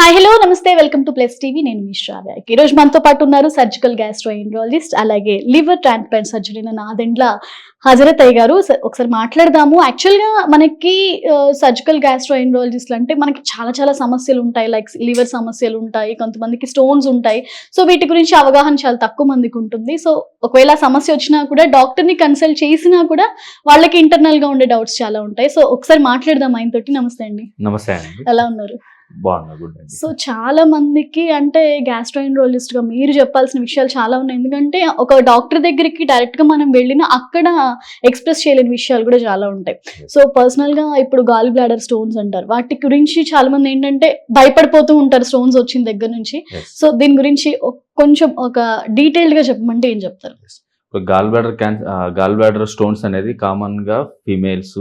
Hi hello నమస్తే welcome to plus TV. నేను మీ శ్రావ్య. ఈ రోజు మనతో పాటు ఉన్నారు సర్జికల్ గ్యాస్ట్రోఎంట్రాలజిస్ట్ అలాగే liver transplant surgery Nadendla Hazrat అయ్య గారు. ఒకసారి మాట్లాడదాము. యాక్చువల్గా మనకి సర్జికల్ గ్యాస్ట్రోఎంట్రాలజిస్ట్ అంటే మనకి చాలా చాలా సమస్యలు ఉంటాయి. లైక్ లివర్ సమస్యలు ఉంటాయి, కొంతమందికి స్టోన్స్ ఉంటాయి. సో వీటి గురించి అవగాహన చాలా తక్కువ మందికి ఉంటుంది. సో ఒకవేళ సమస్య వచ్చినా కూడా డాక్టర్ని కన్సల్ట్ చేసినా కూడా వాళ్ళకి ఇంటర్నల్ గా ఉండే డౌట్స్ చాలా ఉంటాయి. సో ఒకసారి మాట్లాడదాం ఆయన తోటి. నమస్తే అండి. నమస్తే అండి. ఎలా ఉన్నారు? బాగున్నా. సో చాలా మందికి అంటే గ్యాస్ట్రోఎంట్రాలజిస్ట్ గా మీరు చెప్పాల్సిన విషయాలు చాలా ఉన్నాయి. ఎందుకంటే ఒక డాక్టర్ దగ్గరికి డైరెక్ట్ గా మనం వెళ్ళినా అక్కడ ఎక్స్ప్రెస్ చేయలేని విషయాలు కూడా చాలా ఉంటాయి. సో పర్సనల్ గా ఇప్పుడు గాల్ బ్లాడర్ స్టోన్స్ అంటారు, వాటి గురించి చాలా మంది ఏంటంటే భయపడిపోతూ ఉంటారు స్టోన్స్ వచ్చిన దగ్గర నుంచి. సో దీని గురించి కొంచెం ఒక డీటెయిల్డ్ గా చెప్పమంటే ఏం చెప్తారు? గాల్ బ్లాడర్ స్టోన్స్ అనేది కామన్ గా females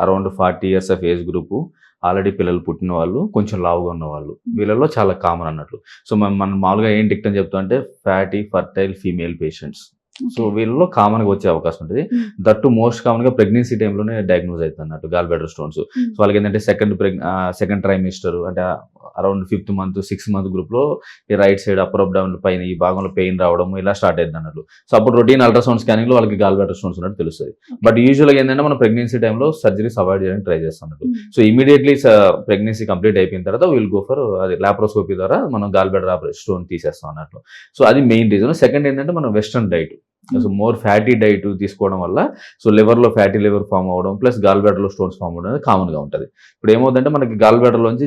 around 40 years of age group, already పిల్లలు పుట్టిన వాళ్ళు, కొంచెం లావుగా ఉన్న వాళ్ళు, వీళ్ళలో చాలా కామన్ అన్నట్లు. సో మనం మామూలుగా ఏం డిక్టన్ చెప్తాం అంటే fatty fertile female patients. So వీళ్ళలో కామన్ గా వచ్చే అవకాశం ఉంటుంది. దట్టు మోస్ట్ కామన్ గా ప్రెగ్నెన్సీ టైంలోనే డయాగ్నోజ్ అవుతుంది అన్నట్టు గాల్ బ్లాడర్ స్టోన్స్. సో వాళ్ళకి ఏంటంటే సెకండ్ ట్రైమిస్టర్ అంటే around 5th month 6th month group లో ఈ right side upper up down పైన ఈ భాగంలో పెయిన్ రావడం ఇలా స్టార్ట్ అయింది అన్నట్లు. సో అప్పుడు రొటీన్ అల్ట్రాసౌండ్ స్కానింగ్ లో వాళ్ళకి గాల్ బ్లాడర్ స్టోన్స్ ఉన్నట్టు తెలుస్తుంది. బట్ యూజువల్ గా ఏంటంటే మనం ప్రెగ్నెన్సీ టైంలో సర్జరీస్ అవాయిడ్ చేయడానికి ట్రై చేస్తున్నట్టు. సో ఇమీడియట్లీ ప్రెగ్నెన్సీ కంప్లీట్ అయిపోయిన తర్వాత విల్ గో ఫర్ అది లాప్రోస్కోపీ ద్వారా మనం గాల్ బ్లాడర్ స్టోన్ తీసేస్తాం అన్నట్లు. సో అది మెయిన్ రీజన్. సెకండ్ ఏంటంటే మనం western diet, so more fatty diet తీసుకోవడం వల్ల సో లివర్లో ఫ్యాటీ లివర్ ఫామ్ అవ్వడం ప్లస్ గాల్ బ్లాడర్లో స్టోన్స్ ఫామ్ అవ్వడం అనేది కామన్ గా ఉంటుంది. ఇప్పుడు ఏమవుతుందంటే మనకి గాల్ బ్లాడర్లోంచి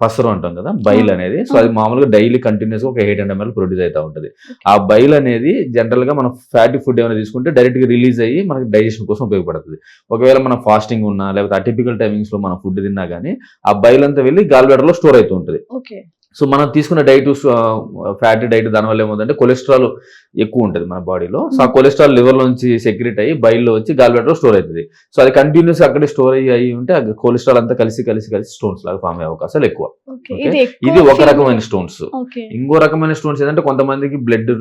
పసరు అంటాం కదా, బైల్ అనేది. సో అది మామూలుగా డైలీ కంటిన్యూస్ గా ఒక 800 ml ప్రొడ్యూస్ అవుతూ ఉంటుంది. ఆ బైల్ అనేది జనరల్ గా మనం ఫ్యాటీ ఫుడ్ ఏమైనా తీసుకుంటే డైరెక్ట్ గా రిలీజ్ అయ్యి మనకి డైజెషన్ కోసం ఉపయోగపడుతుంది. ఒకవేళ మనం ఫాస్టింగ్ ఉన్నా లేకపోతే అటిపికల్ టైమింగ్స్ లో మనం ఫుడ్ తిన్నా కానీ ఆ బైల్ అంతా వెళ్ళి గాల్ బ్లాడర్ లో స్టోర్ అవుతూ ఉంటుంది. సో మనం తీసుకున్న డైట్ ఫ్యాటీ డైట్ దానివల్ల ఏమవుతుందంటే కొలెస్ట్రాల్ ఎక్కువ ఉంటుంది మన బాడీలో. సో ఆ కొలెస్ట్రాల్ లివర్ నుంచి సెక్రెట్ అయ్యి బైల్లో వచ్చి గాల్ బ్లాడర్ స్టోర్ అవుతుంది. సో అది కంటిన్యూస్ అక్కడే స్టోర్ అయ్యి ఉంటే ఆ కొలెస్ట్రాల్ అంతా కలిసి స్టోన్స్ లాగా ఫామ్ అయ్యే అవకాశాలు ఎక్కువ. ఇది ఒక రకమైన స్టోన్స్. ఇంకో రకమైన స్టోన్స్ ఏంటంటే కొంతమందికి బ్లడ్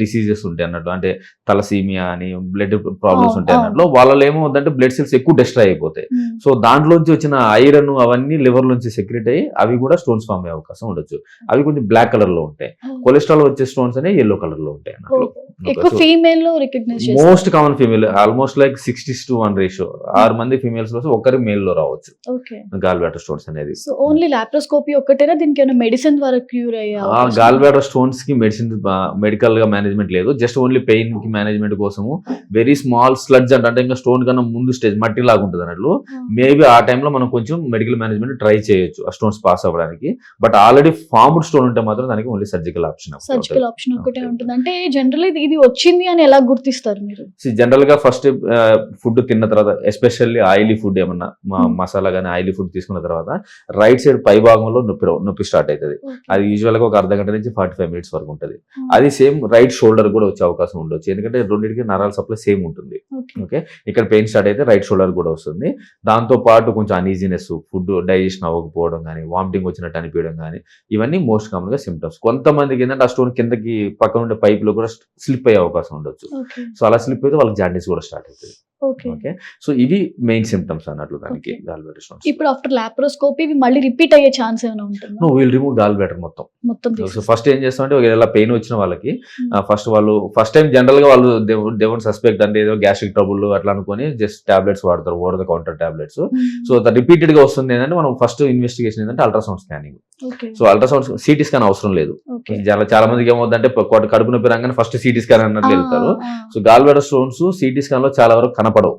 డిసీజెస్ ఉంటాయి అన్నట్టు, అంటే తలసీమియా అని బ్లడ్ ప్రాబ్లమ్స్ ఉంటాయి అన్నట్లు. వాళ్ళలో ఏమవుతుందంటే బ్లడ్ సెల్స్ ఎక్కువ డెస్ట్రాయ్ అయిపోతాయి. సో దాంట్లోంచి వచ్చిన ఐరన్ అవన్నీ లివర్ నుంచి సెక్రెట్ అయ్యి అవి కూడా స్టోన్స్ ఫామ్ అయ్యే అవకాశం ఉండొచ్చు. అవి కొంచెం బ్లాక్ కలర్ లో ఉంటాయి. కొలెస్ట్రాల్ వచ్చే స్టోన్స్ అనేవి yellow కలర్ లో ఉంటాయి. Most common female almost like 60:1 ratio. 6 మంది ఫీమేల్స్ లో ఒకరి మేల్ లో రావచ్చు గాల్ బ్లాడర్ స్టోన్స్ అనేది. ఓన్లీ లాప్రోస్కోపీ ఒకటేనా, దీనికి ఏమైనా మెడిసిన్ ద్వారా క్యూర్ అయ్యే? గాల్ బ్లాడర్ స్టోన్స్ కి మెడికల్ గా మేనేజ్మెంట్ లేదు. జస్ట్ ఓన్లీ పెయిన్ కి మేనేజ్మెంట్ కోసము వెరీ స్మాల్ స్లడ్జ్ అంటే ఇంకా స్టోన్ కన్నా ముందు స్టేజ్ మట్టి లాగా ఉంటుంది అన్నట్లు. మేబీ ఆ టైంలో మనం కొంచెం మెడికల్ మేనేజ్మెంట్ ట్రై చేయొచ్చు ఆ స్టోన్స్ పాస్ అవ్వడానికి. బట్ ఆల్రెడీ ఫార్మ్డ్ స్టోన్ ఉంటే మాత్రం దానికి ఓన్లీ సర్జికల్ ఆప్షన్ ఒకటే ఉంటుంది. అంటే జనరల్ ఇది వచ్చింది అని ఎలా గుర్తిస్తారు మీరు? జనరల్ గా ఫస్ట్ ఫుడ్ తిన్న తర్వాత, ఎస్పెషల్లీ ఆయిలీ ఫుడ్ ఏమన్నా మసాలా గానీ ఆయిలీ ఫుడ్ తీసుకున్న తర్వాత రైట్ సైడ్ పై భాగంలో నొప్పి స్టార్ట్ అవుతుంది. అది యూజువల్ గా ఒక అర్ధగంట నుంచి 45 minutes వరకు ఉంటుంది. అది సేమ్ రైట్ షోల్డర్ కూడా వచ్చే అవకాశం ఉండొచ్చు, ఎందుకంటే రెండింటికి నరాల సప్లై సేమ్ ఉంటుంది. ఓకే, ఇక్కడ పెయిన్ స్టార్ట్ అయితే రైట్ షోల్డర్ కూడా వస్తుంది. దాంతో పాటు కొంచెం అనీజీనెస్, ఫుడ్ డైజెషన్ అవ్వకపోవడం కానీ, వామిటింగ్ వచ్చినట్టు అనిపించడం కానీ, ఇవన్నీ మోస్ట్ కామన్ గా సిమ్టమ్స్. కొంతమందికి ఏంటంటే ఆ స్టోన్ కిందకి పక్కన ఉండే పైప్ లో కూడా స్లిప్ అయ్యే అవకాశం ఉండొచ్చు. సో అలా స్లిప్ అయితే వాళ్ళకి జాండీస్ కూడా స్టార్ట్ అవుతుంది. ఓకే, సో ఇవి మెయిన్ సిమ్టమ్స్ అన్నట్లు దానికి గాల్ బ్లాడర్ స్టోన్స్. ఇప్పుడు ఆఫ్టర్ లాప్రోస్కోపీ మళ్ళీ రిపీట్ అయ్యే ఛాన్స్ ఏమైనా ఉంటుందా? No, will remove gall bladder మొత్తం. సో ఫస్ట్ ఏం చేస్తామంటే ఒకవేళ పెయిన్ వచ్చిన వాళ్ళకి ఫస్ట్ టైం జనరల్ గా వాళ్ళు దేవుని సస్పెక్ట్ అంటే ఏదో గ్యాస్ట్రిక్ ట్రబుల్ అట్లా అనుకుని జస్ట్ టాబ్లెట్స్ వాడతారు, over the counter tablets. So repeated గా వస్తుంది ఏంటంటే మనం ఫస్ట్ ఇన్వెస్టిగేషన్ ఏంటంటే ultrasound scanning. So ultrasound CT scan అవసరం లేదు. చాలా మందికి ఏమవుతుందంటే కడుపు నొప్పి రాగానే ఫస్ట్ సిటీ స్కాన్ అన్నట్లు వెళ్తారు. So gall bladder stones CT scan లో చాలా వరకు కనపడవు,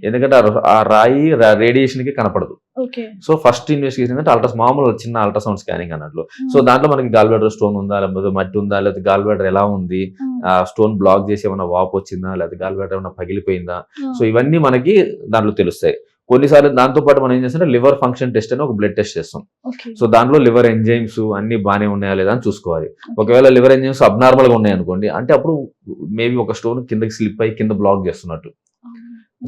ఎందుకంటే ఆ రాయి రేడియేషన్ కి కనపడదు. సో ఫస్ట్ ఇన్వెస్టిగేషన్ అంటే మామూలు చిన్న అల్ట్రాసౌండ్ స్కానింగ్ అన్నట్లు. సో దాంట్లో మనకి గాల్ బ్లాడర్ స్టోన్ ఉందా, లేకపోతే మట్టి ఉందా, లేకపోతే గాల్ బ్లాడర్ ఎలా ఉంది, ఆ స్టోన్ బ్లాక్ చేసి ఏమైనా వాపు వచ్చిందా, లేకపోతే గాల్ బ్లాడర్ ఏమైనా పగిలిపోయిందా, సో ఇవన్నీ మనకి దాంట్లో తెలుస్తాయి. కొన్నిసార్లు దాంతో పాటు మనం ఏం చేస్తాం, లివర్ ఫంక్షన్ టెస్ట్ అని ఒక బ్లడ్ టెస్ట్ చేస్తాం. సో దాంట్లో లివర్ ఎంజైమ్స్ అన్ని బాగానే ఉన్నాయా లేదా అని చూసుకోవాలి. ఒకవేళ లివర్ ఎంజైమ్స్ అబ్నార్మల్ గా ఉన్నాయి అనుకోండి, అంటే అప్పుడు మేబీ ఒక స్టోన్ కిందకి స్లిప్ అయ్యి కింద బ్లాక్ చేస్తున్నట్టు.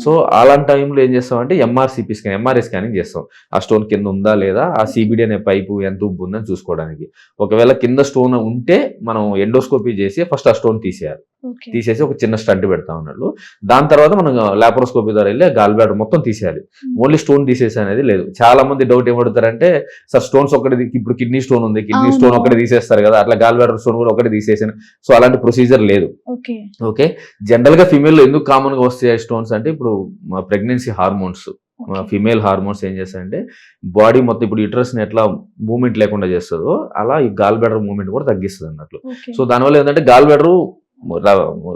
సో అలాంటి టైంలో ఏం చేస్తామంటే ఎంఆర్ఐ స్కానింగ్ చేస్తాం. ఆ స్టోన్ కింద ఉందా లేదా, ఆ సిబిడి అనే పైపు ఎంత ఉబ్బు ఉందని చూసుకోవడానికి. ఒకవేళ కింద స్టోన్ ఉంటే మనం ఎండోస్కోపీ చేసి ఫస్ట్ ఆ స్టోన్ తీసేయాలి. ఓకే. తీసేసి ఒక చిన్న స్టంట్ పెడతాం అన్నట్లు. దాని తర్వాత మనం లాప్రోస్కోపీ ద్వారా వెళ్ళి గాల్ బ్లాడర్ మొత్తం తీసేయాలి. ఓన్లీ స్టోన్ తీసేసి అనేది లేదు. చాలా మంది డౌట్ ఏమడుగుతారంటే సార్ స్టోన్స్ ఒకటి ఇప్పుడు కిడ్నీ స్టోన్ ఉంది, కిడ్నీ అవును. స్టోన్ ఒకటి తీసేస్తారు కదా, అట్లా గాల్ బ్లాడర్ స్టోన్ కూడా ఒకటి తీసేసాను. సో అలాంటి ప్రొసీజర్ లేదు. ఓకే. ఓకే. జనరల్ గా ఫీమేల్ లో ఎందుకు కామన్ గా వస్తాయి స్టోన్స్ అంటే ఇప్పుడు pregnancy hormones, okay. Female hormones ఏం చేస్తాయంటే బాడీ మొత్తం ఇప్పుడు యూట్రస్ ని ఎట్లా మూవ్మెంట్ లేకుండా చేస్తుందో అలా ఈ గాల్ బ్లాడర్ మూవ్మెంట్ కూడా తగ్గిస్తుంది అన్నట్లు. ఓకే. సో దానివల్ల ఏంటంటే గాల్ బ్లాడర్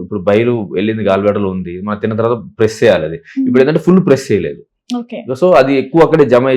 ఇప్పుడు బయలు వెళ్ళింది గాల్ బ్లాడర్ లో ఉంది, మనం తిన్న తర్వాత ప్రెస్ చేయాలి. అది ఇప్పుడు ఏంటంటే ఫుల్ ప్రెస్ చేయలేదు. ఓకే. సో అది ఎక్కువ అక్కడే జమ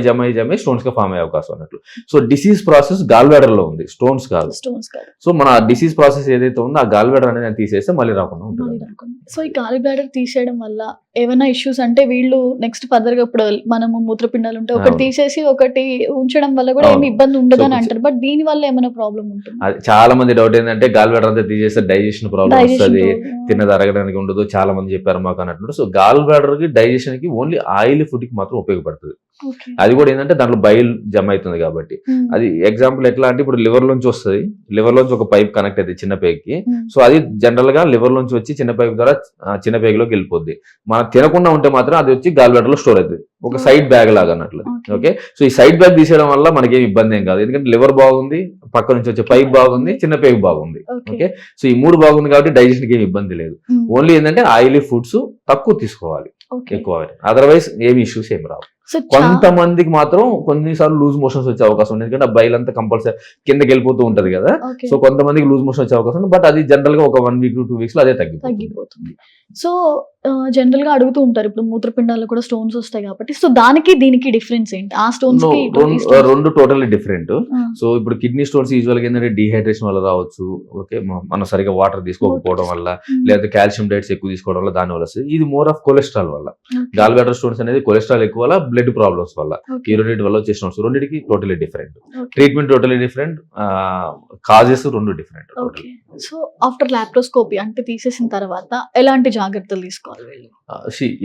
స్టోన్స్ గా ఫామ్ అయ్యే అవకాశం అన్నట్లు. So disease process gall bladder లో ఉంది, స్టోన్స్ కాదు. స్టోన్స్ కాదు. సో మన డిసీజ్ ప్రాసెస్ ఏదైతే ఉందో ఆ గాల్ బ్లాడర్ అనేది తీసేస్తే మళ్ళీ రాకుండా ఉంటుంది. మళ్ళీ రాకుండా. సో ఈ గాల్ బ్లాడర్ తీసేయడం వల్ల ఏమైనా ఇష్యూస్ అంటే వీళ్ళు నెక్స్ట్ ఫర్దర్ గా ఇప్పుడు మనము మూత్రపిండాలు ఉంటే ఒకటి అవును. తీసేసి ఒకటి ఉంచడం వల్ల కూడా ఏమి అవును. ఇబ్బంది ఉండదు అని సో అంటారు. బట్ దీని వల్ల ఏమైనా ప్రాబ్లం ఉంటుంది? అది చాలా మంది డౌట్ ఏంటంటే గాల్ బ్లాడర్ అంతా తీసేస్తే డైజెషన్ ప్రాబ్లమ్ వస్తుంది, తిన్నది అరగడానికి ఉండదు, చాలా మంది చెప్పారు మాకు అన్నట్టు. సో గాల్ బ్లాడర్ కి డైజెషన్ కి ఓన్లీ ఆయిల్ ఫుడ్ కి మాత్రం ఉపయోగపడుతుంది. ఓకే. అది కూడా ఏంటంటే దాంట్లో బైల్ జమ అవుతుంది కాబట్టి. అది ఎగ్జాంపుల్ ఎట్లా అంటే ఇప్పుడు లివర్ లోంచి వస్తుంది, లివర్ లోంచి ఒక పైప్ కనెక్ట్ అవుతుంది చిన్న పేగుకి. సో అది జనరల్ గా లివర్ లోంచి వచ్చి చిన్న పైప్ ద్వారా చిన్న పేగులోకి వెళ్ళిపోద్ది. మనం తినకుండా ఉంటే మాత్రం అది వచ్చి గాల్ బ్లాడర్ లో స్టోర్ అవుతుంది, ఒక సైడ్ బ్యాగ్ లాగా అన్నట్లు. ఓకే. సో ఈ సైడ్ బ్యాగ్ తీసేయడం వల్ల మనకేం ఇబ్బంది ఏం కాదు, ఎందుకంటే లివర్ బాగుంది, పక్క నుంచి వచ్చే పైప్ బాగుంది, చిన్న పేగు బాగుంది. ఓకే. సో ఈ మూడు బాగుంది కాబట్టి డైజెషన్ కి ఏమి ఇబ్బంది లేదు. ఓన్లీ ఏంటంటే ఆయిలీ ఫుడ్స్ తక్కువ తీసుకోవాలి, ఎక్కువ. అదర్వైజ్ ఏమి ఇష్యూస్ ఏమి రావు. కొంతమందికి మాత్రం కొన్నిసార్లు లూజ్ మోషన్స్ వచ్చే అవకాశం ఉంది, ఎందుకంటే ఆ బైల్ అంతా కంపల్సరీ కిందకి వెళ్ళిపోతూ ఉంటది కదా. సో కొంతమందికి లూజ్ మోషన్ వచ్చే అవకాశం ఉంది, బట్ అది జనరల్ గా ఒక 1 week to 2 weeks లో అదే తగ్గిపోతుంది. సో జనరల్ గా అడుగుతూ ఉంటారు ఇప్పుడు మూత్రపిండాల్లో కూడా స్టోన్స్ వస్తాయి కాబట్టి, సో దానికి దీనికి డిఫరెన్స్ ఏంటి? ఆ స్టోన్స్ కి రెండు టోటల్లీ డిఫరెంట్. సో ఇప్పుడు కిడ్నీ స్టోన్స్ యూజువల్ గా ఏంటంటే డిహైడ్రేషన్ వల్ల రావచ్చు. ఓకే. మనం సరిగా వాటర్ తీసుకోకపోవడం వల్ల, లేదా కాల్షియం డైట్స్ ఎక్కువ తీసుకోవడం వల్ల దాని వల్ల వస్తుంది. ఇది మోర్ ఆఫ్ కొలెస్ట్రాల్ వల్ల. గాల్ బ్లాడర్ స్టోన్స్ అనేది కొలెస్ట్రాల్ ఎక్కువ వల్ల, బ్లడ్ ప్రాబ్లమ్స్ వల్ల, ఈ రెండింటి వల్ల వచ్చే స్టోన్స్. రెండింటికి totally different, treatment totally different, causes రెండు డిఫరెంట్. సో ఆఫ్టర్ లాప్రోస్కోపీ అంటే తీసేసిన తర్వాత ఎలాంటి జాగ్రత్తలు తీసుకోవాలి?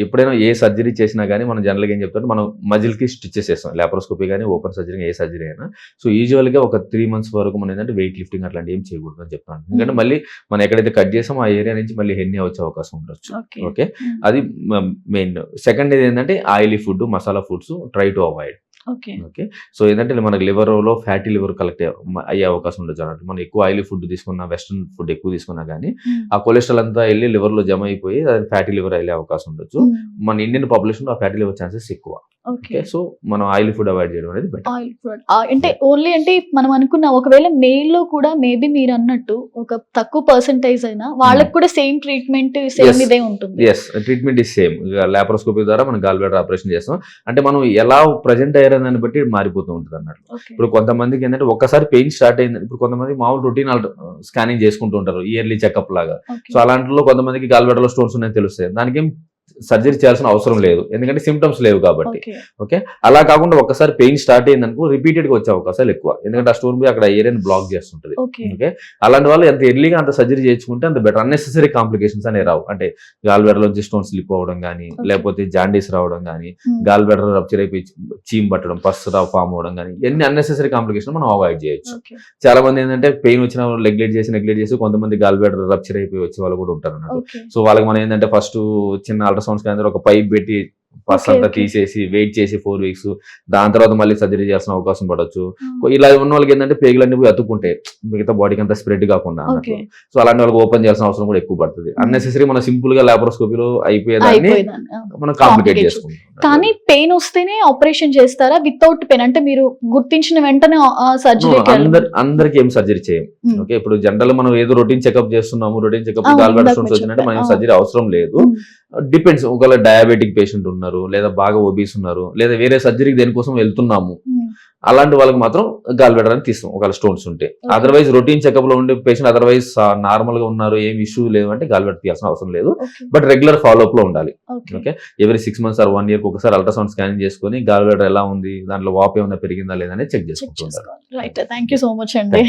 ఎప్పుడైనా ఏ సర్జరీ చేసినా కానీ మనం జనరల్గా ఏం చెప్తాం, మనం మజిల్ కి స్టిచెస్ చేస్తాం, లాప్రోస్కోపీ కానీ ఓపెన్ సర్జరీ ఏ సర్జరీ అయినా. సో యూజువల్ గా ఒక 3 months వరకు మనం ఏంటంటే వెయిట్ లిఫ్టింగ్ అట్లాంటి ఏం చేయకూడదు అని చెప్తాను. ఎందుకంటే మళ్ళీ మనం ఎక్కడైతే కట్ చేసామో ఆ ఏరియా నుంచి మళ్ళీ హెర్నియా వచ్చే అవకాశం ఉండొచ్చు. ఓకే. అది మెయిన్. సెకండ్ ఏంటంటే oily food, masala foods try to avoid. Okay. So ఏంటంటే మనకి లివర్ లో ఫ్యాటీ లివర్ కలెక్ట్ అయ్యే అవకాశం ఉండొచ్చు అన్నట్టు. మనం ఎక్కువ ఆయిలీ ఫుడ్ తీసుకున్నా, వెస్ట్రన్ ఫుడ్ ఎక్కువ తీసుకున్నా కానీ ఆ కొలెస్ట్రాల్ అంతా వెళ్ళి లివర్ లో జమ అయిపోయి అది ఫ్యాటీ లివర్ అయ్యే అవకాశం ఉండొచ్చు. మన ఇండియన్ పాపులేషన్ లో ఆ ఫ్యాటీ లివర్ ఛాన్సెస్ ఎక్కువ. ఓకే. సో మనం ఆయిల్ ఫుడ్ అవాయిడ్ చేయడం అనేది బెటర్. ఆయిల్ ఫుడ్ అంటే ఓన్లీ అంటే మనం అనుకున్న ఒకవేళ మెయిల్ లో కూడా మేబీ మీరు అన్నట్టు ఒక తక్కువ పర్సెంటేజ్ అయినా వాళ్ళకి కూడా సేమ్ ట్రీట్మెంట్ సేమ్ ఇదే ఉంటుంది. Yes, treatment is same. Laparoscopy ద్వారా మనం గాల్ బ్లాడర్ ఆపరేషన్ చేస్తాం. అంటే మనం ఎలా ప్రెజెంట్ అయ్యారని దాన్ని బట్టి మారిపోతూ ఉంటుంది అన్నట్టు. ఇప్పుడు కొంతమందికి ఏంటంటే ఒక్కసారి పెయిన్ స్టార్ట్ అయింది, ఇప్పుడు కొంతమంది మామూలు రొటీన్ స్కానింగ్ చేసుకుంటూ ఉంటారు, ఇయర్లీ చెకప్ లాగా. సో అలాంటిలో కొంతమందికి గాల్ బ్లాడర్ లో స్టోన్స్ ఉన్నాయని తెలుస్తాయి, దానికి సర్జరీ చేయాల్సిన అవసరం లేదు, ఎందుకంటే సిమ్టమ్స్ లేవు కాబట్టి. ఓకే. అలా కాకుండా ఒక్కసారి పెయిన్ స్టార్ట్ అయిందనుకో రిపీటెడ్ గా వచ్చే అవకాశాలు ఎక్కువ, ఎందుకంటే ఆ స్టోన్ పోయి అక్కడ ఏరియాని బ్లాక్ చేస్తుంటది. ఓకే. అలాంటి వాళ్ళు ఎంత ఎర్లీగా అంత సర్జరీ చేయించుకుంటే అంత బెటర్. అన్నెసెసరీ కాంప్లికేషన్స్ అనేవి రావు. అంటే గాల్ బ్లాడర్ నుంచి స్టోన్ స్లిప్ అవ్వడం కానీ, లేకపోతే జాండీస్ రావడం కానీ, గాల్ బ్లాడర్ రప్చర్ అయిపోయి చీమ్ పట్టడం, పస్ ఫామ్ అవ్వడం కానీ, ఎన్ని అన్నెసెసరీ కాంప్లికేషన్ మనం అవాయిడ్ చేయొచ్చు. చాలా మంది ఏంటంటే పెయిన్ వచ్చిన నెగ్లెక్ట్ చేసి కొంతమంది గాల్ బ్లాడర్ రప్చర్ అయిపోయి వచ్చే వాళ్ళు కూడా ఉంటారు అన్నట్టు. సో వాళ్ళకి మనం ఏంటంటే ఫస్ట్ చిన్న అల్ట్రాసౌండ్ స్కానర్ ఒక పైప్ పెట్టి పస్ అంతా తీసేసి వెయిట్ చేసి 4 weeks, దాని తర్వాత మళ్ళీ సర్జరీ చేయాల్సిన అవకాశం పడవచ్చు. ఇలా ఉన్న వాళ్ళకి ఏంటంటే పేగులన్నీ పోయి అతుక్కుంటే మిగతా బాడీకి అంతా స్ప్రెడ్ కాకుండా అన్నట్టు. సో అలాంటి వాళ్ళకి ఓపెన్ చేయాల్సిన అవసరం కూడా ఎక్కువ పడుతుంది. అన్నెసెసరీ మనం సింపుల్ గా లాప్రోస్కోపీలో అయిపోయేదాన్ని మనం కాంప్లికేట్ చేసుకుంటాం. కానీ పెయిన్ వస్తేనే ఆపరేషన్ చేస్తారా వితౌట్ పెయిన్? అంటే మీరు గుర్తించిన వెంటనే సర్జరీ? అందరికి ఏం సర్జరీ చేయం. ఓకే. ఇప్పుడు జనరల్ మనం ఏదో రొటీన్ చెకప్ చేస్తున్నాము, routine checkup gall bladder stones వచ్చినట్టే మనం సర్జరీ అవసరం లేదు. డిపెండ్స్, ఒకవేళ డయాబెటిక్ పేషెంట్ ఉన్నారు, లేదా బాగా ఒబీస్ ఉన్నారు, లేదా వేరే సర్జరీకి దేనికోసం వెళ్తున్నాము, అలాంటి వాళ్ళకి మాత్రం గాల్ బ్లాడర్ అని తీస్తాం ఒకవేళ స్టోన్స్ ఉంటే. అదర్వైజ్ రొటీన్ చెకప్ లో ఉండే పేషెంట్ అదర్వైజ్ నార్మల్ గా ఉన్నారు, ఏం ఇష్యూ లేదు అంటే గాల్ బ్లాడర్ తీయాల్సిన అవసరం లేదు. బట్ రెగ్యులర్ ఫాలో అప్ లో ఉండాలి. Okay. Every 6 months or 1 year ఒకసారి అల్ట్రాసౌండ్ స్కానింగ్ చేసుకుని గాల్ బ్లాడర్ ఎలా ఉంది, దాంట్లో వాపు ఏమైనా పెరిగిందా లేదా అనేది చెక్ చేసుకుంటూ ఉండాలి. Right. Thank you so much అండి.